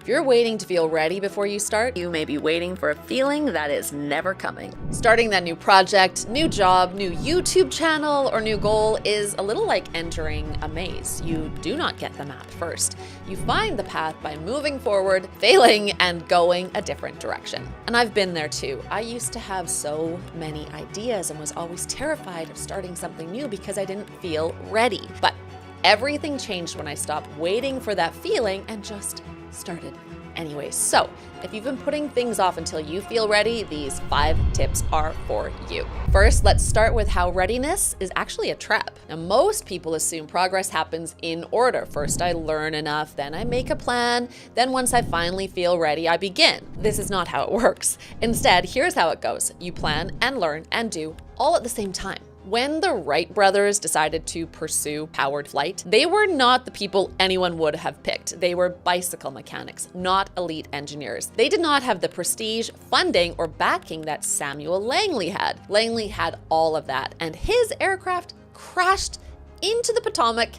If you're waiting to feel ready before you start, you may be waiting for a feeling that is never coming. Starting that new project, new job, new YouTube channel, or new goal is a little like entering a maze. You do not get the map first. You find the path by moving forward, failing, and going a different direction. And I've been there too. I used to have so many ideas and was always terrified of starting something new because I didn't feel ready. But everything changed when I stopped waiting for that feeling and just started anyway. So if you've been putting things off until you feel ready, these 5 tips are for you. First, let's start with how readiness is actually a trap. Now, most people assume progress happens in order. First, I learn enough, then I make a plan, then once I finally feel ready, I begin. This is not how it works. Instead, here's how it goes. You plan and learn and do all at the same time. When the Wright brothers decided to pursue powered flight, they were not the people anyone would have picked. They were bicycle mechanics, not elite engineers. They did not have the prestige, funding, or backing that Samuel Langley had. Langley had all of that, and his aircraft crashed into the Potomac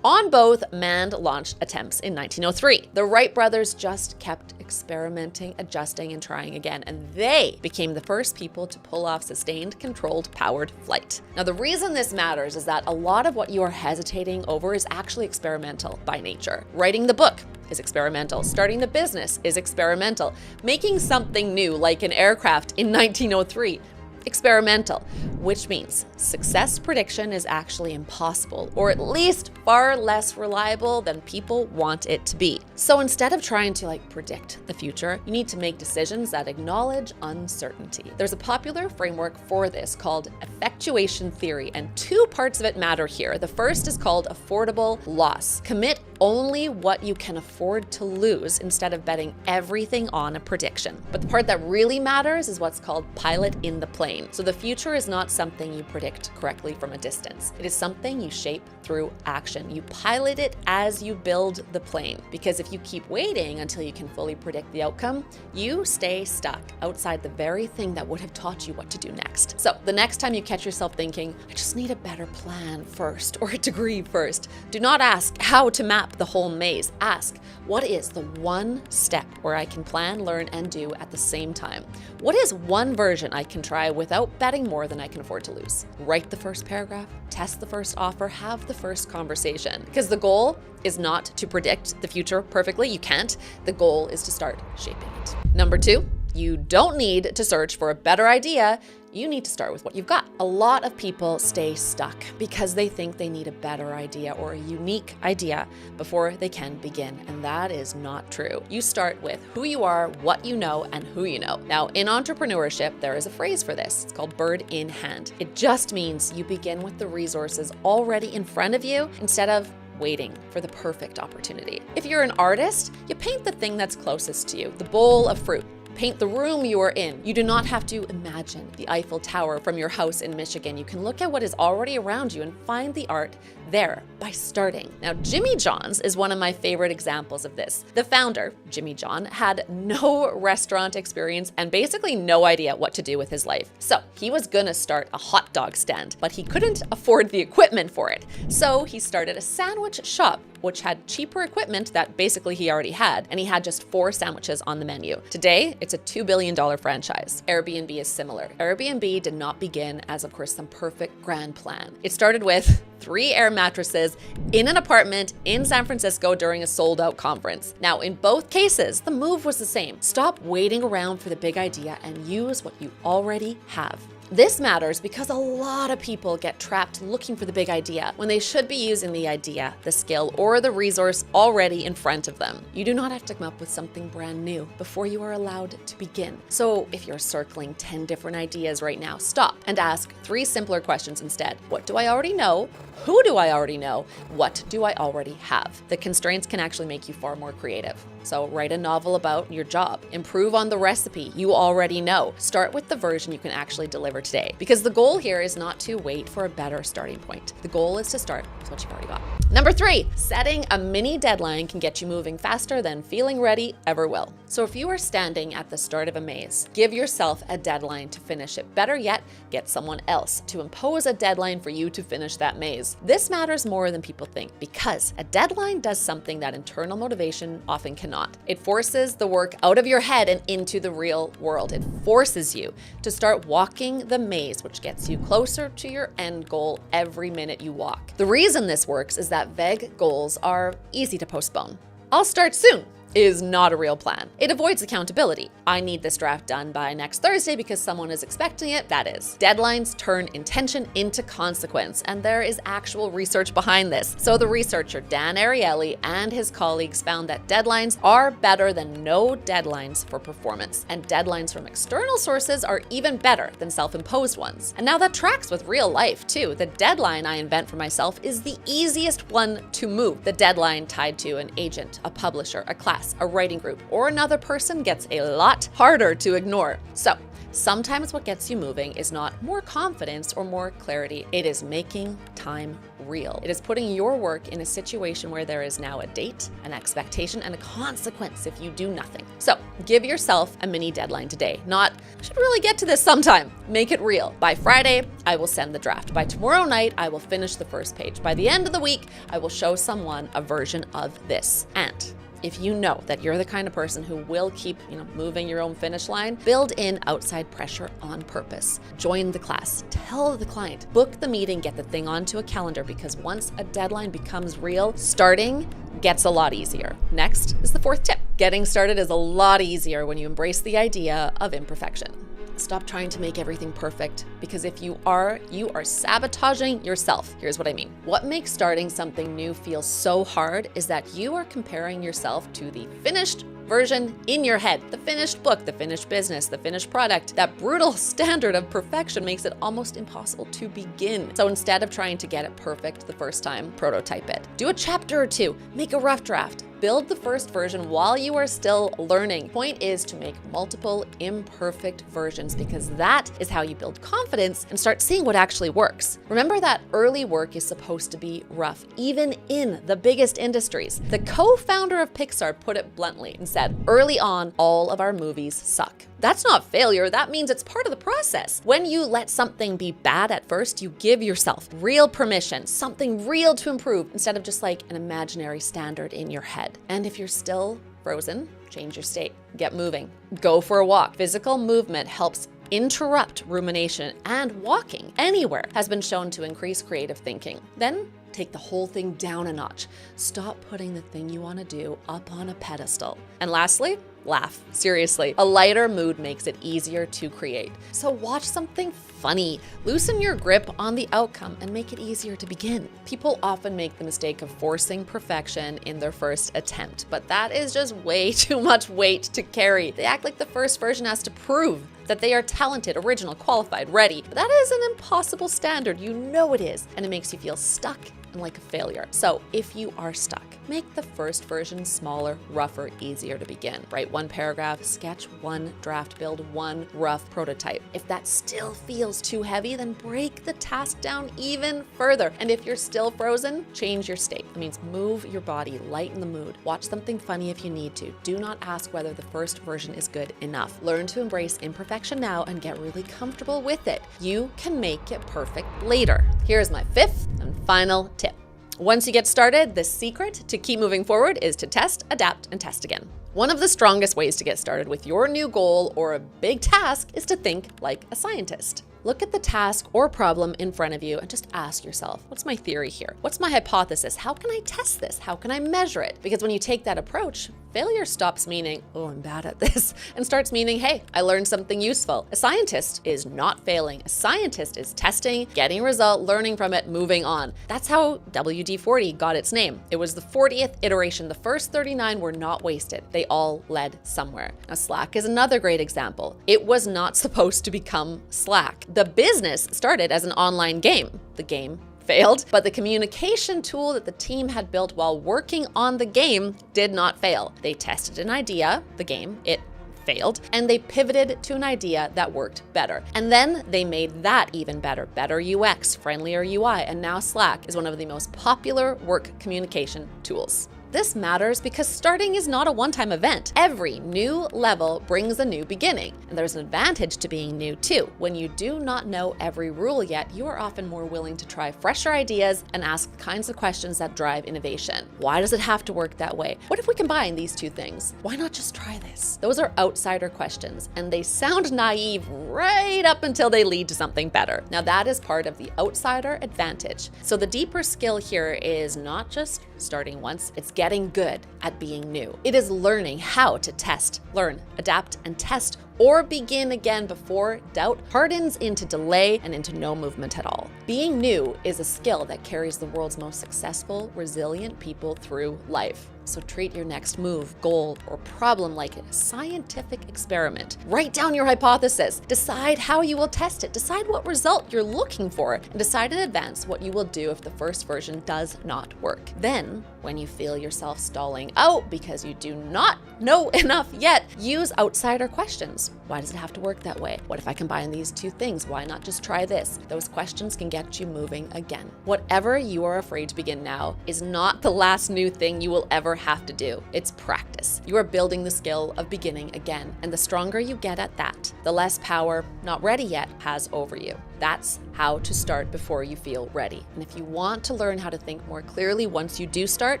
on both manned launch attempts in 1903. The Wright brothers just kept experimenting, adjusting, and trying again, and they became the first people to pull off sustained, controlled, powered flight. Now, the reason this matters is that a lot of what you are hesitating over is actually experimental by nature. Writing the book is experimental. Starting the business is experimental. Making something new, like an aircraft in 1903, experimental, which means success prediction is actually impossible, or at least far less reliable than people want it to be. So instead of trying to predict the future, you need to make decisions that acknowledge uncertainty. There's a popular framework for this called effectuation theory, and 2 parts of it matter here. The first is called affordable loss. Commit only what you can afford to lose instead of betting everything on a prediction. But the part that really matters is what's called pilot in the plane. So the future is not something you predict correctly from a distance. It is something you shape through action. You pilot it as you build the plane. Because if you keep waiting until you can fully predict the outcome, you stay stuck outside the very thing that would have taught you what to do next. So the next time you catch yourself thinking, I just need a better plan first, or a degree first, do not ask how to map the whole maze. Ask, what is the one step where I can plan, learn, and do at the same time? What is one version I can try without betting more than I can afford to lose? Write the first paragraph, test the first offer, have the first conversation. Because the goal is not to predict the future perfectly. You can't. The goal is to start shaping it. Number 2, you don't need to search for a better idea. You need to start with what you've got. A lot of people stay stuck because they think they need a better idea or a unique idea before they can begin, and that is not true. You start with who you are, what you know, and who you know. Now, in entrepreneurship, there is a phrase for this. It's called bird in hand. It just means you begin with the resources already in front of you instead of waiting for the perfect opportunity. If you're an artist, you paint the thing that's closest to you, the bowl of fruit. Paint the room you are in. You do not have to imagine the Eiffel Tower from your house in Michigan. You can look at what is already around you and find the art there by starting. Now, Jimmy John's is one of my favorite examples of this. The founder, Jimmy John, had no restaurant experience and basically no idea what to do with his life. So he was gonna start a hot dog stand, but he couldn't afford the equipment for it. So he started a sandwich shop, which had cheaper equipment that basically he already had, and he had just 4 sandwiches on the menu. Today, it's a $2 billion franchise. Airbnb is similar. Airbnb did not begin as, of course, some perfect grand plan. It started with 3 air mattresses in an apartment in San Francisco during a sold-out conference. Now, in both cases, the move was the same. Stop waiting around for the big idea and use what you already have. This matters because a lot of people get trapped looking for the big idea when they should be using the idea, the skill, or the resource already in front of them. You do not have to come up with something brand new before you are allowed to begin. So if you're circling 10 different ideas right now, stop and ask 3 simpler questions instead. What do I already know? Who do I already know? What do I already have? The constraints can actually make you far more creative. So write a novel about your job. Improve on the recipe you already know. Start with the version you can actually deliver today. Because the goal here is not to wait for a better starting point. The goal is to start with what you've already got. Number 3, setting a mini deadline can get you moving faster than feeling ready ever will. So if you are standing at the start of a maze, give yourself a deadline to finish it. Better yet, get someone else to impose a deadline for you to finish that maze. This matters more than people think because a deadline does something that internal motivation often cannot. It forces the work out of your head and into the real world. It forces you to start walking the maze, which gets you closer to your end goal every minute you walk. The reason this works is that vague goals are easy to postpone. I'll start soon is not a real plan. It avoids accountability. I need this draft done by next Thursday because someone is expecting it. That is. Deadlines turn intention into consequence, and there is actual research behind this. So the researcher Dan Ariely and his colleagues found that deadlines are better than no deadlines for performance, and deadlines from external sources are even better than self-imposed ones. And now that tracks with real life too. The deadline I invent for myself is the easiest one to move. The deadline tied to an agent, a publisher, a class, a writing group, or another person gets a lot harder to ignore. So sometimes what gets you moving is not more confidence or more clarity. It is making time real. It is putting your work in a situation where there is now a date, an expectation, and a consequence if you do nothing. So give yourself a mini deadline today. Not, I should really get to this sometime. Make it real. By Friday, I will send the draft. By tomorrow night, I will finish the first page. By the end of the week, I will show someone a version of this. And if you know that you're the kind of person who will keep, moving your own finish line, build in outside pressure on purpose. Join the class, tell the client, book the meeting, get the thing onto a calendar, because once a deadline becomes real, starting gets a lot easier. Next is the 4th tip. Getting started is a lot easier when you embrace the idea of imperfection. Stop trying to make everything perfect, because if you are sabotaging yourself. Here's what I mean. What makes starting something new feel so hard is that you are comparing yourself to the finished version in your head. The finished book, the finished business, the finished product. That brutal standard of perfection makes it almost impossible to begin. So instead of trying to get it perfect the first time, prototype it. Do a chapter or 2, make a rough draft. Build the first version while you are still learning. Point is to make multiple imperfect versions, because that is how you build confidence and start seeing what actually works. Remember that early work is supposed to be rough, even in the biggest industries. The co-founder of Pixar put it bluntly and said, early on, all of our movies suck. That's not failure, that means it's part of the process. When you let something be bad at first, you give yourself real permission, something real to improve, instead of just like an imaginary standard in your head. And if you're still frozen, change your state, get moving, go for a walk. Physical movement helps interrupt rumination, and walking anywhere has been shown to increase creative thinking. Then take the whole thing down a notch. Stop putting the thing you want to do up on a pedestal. And lastly, laugh. Seriously, a lighter mood makes it easier to create. So watch something funny, loosen your grip on the outcome, and make it easier to begin. People often make the mistake of forcing perfection in their first attempt, but that is just way too much weight to carry. They act like the first version has to prove that they are talented, original, qualified, ready. But that is an impossible standard. You know it is, and it makes you feel stuck and like a failure. So if you are stuck, make the first version smaller, rougher, easier to begin. Write 1 paragraph, sketch 1 draft, build 1 rough prototype. If that still feels too heavy, then break the task down even further. And if you're still frozen, change your state. That means move your body, lighten the mood. Watch something funny if you need to. Do not ask whether the first version is good enough. Learn to embrace imperfection now and get really comfortable with it. You can make it perfect later. Here's my 5th and final tip. Once you get started, the secret to keep moving forward is to test, adapt, and test again. One of the strongest ways to get started with your new goal or a big task is to think like a scientist. Look at the task or problem in front of you and just ask yourself, what's my theory here? What's my hypothesis? How can I test this? How can I measure it? Because when you take that approach, failure stops meaning, oh, I'm bad at this, and starts meaning, hey, I learned something useful. A scientist is not failing. A scientist is testing, getting a result, learning from it, moving on. That's how WD-40 got its name. It was the 40th iteration. The first 39 were not wasted. They all led somewhere. Now, Slack is another great example. It was not supposed to become Slack. The business started as an online game. The game failed, but the communication tool that the team had built while working on the game did not fail. They tested an idea, the game, it failed, and they pivoted to an idea that worked better. And then they made that even better. Better UX, friendlier UI, and now Slack is one of the most popular work communication tools. This matters because starting is not a one-time event. Every new level brings a new beginning, and there's an advantage to being new too. When you do not know every rule yet, you are often more willing to try fresher ideas and ask the kinds of questions that drive innovation. Why does it have to work that way? What if we combine these two things? Why not just try this? Those are outsider questions, and they sound naive right up until they lead to something better. Now that is part of the outsider advantage. So the deeper skill here is not just starting once, it's getting good at being new. It is learning how to test, learn, adapt, and test, or begin again before doubt hardens into delay and into no movement at all. Being new is a skill that carries the world's most successful, resilient people through life. So treat your next move, goal, or problem like a scientific experiment. Write down your hypothesis, decide how you will test it, decide what result you're looking for, and decide in advance what you will do if the first version does not work. Then, when you feel yourself stalling out because you do not know enough yet, use outsider questions. Why does it have to work that way? What if I combine these two things? Why not just try this? Those questions can get you moving again. Whatever you are afraid to begin now is not the last new thing you will ever have to do. It's practice. You are building the skill of beginning again. And the stronger you get at that, the less power not ready yet has over you. That's how to start before you feel ready. And if you want to learn how to think more clearly once you do start,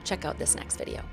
check out this next video.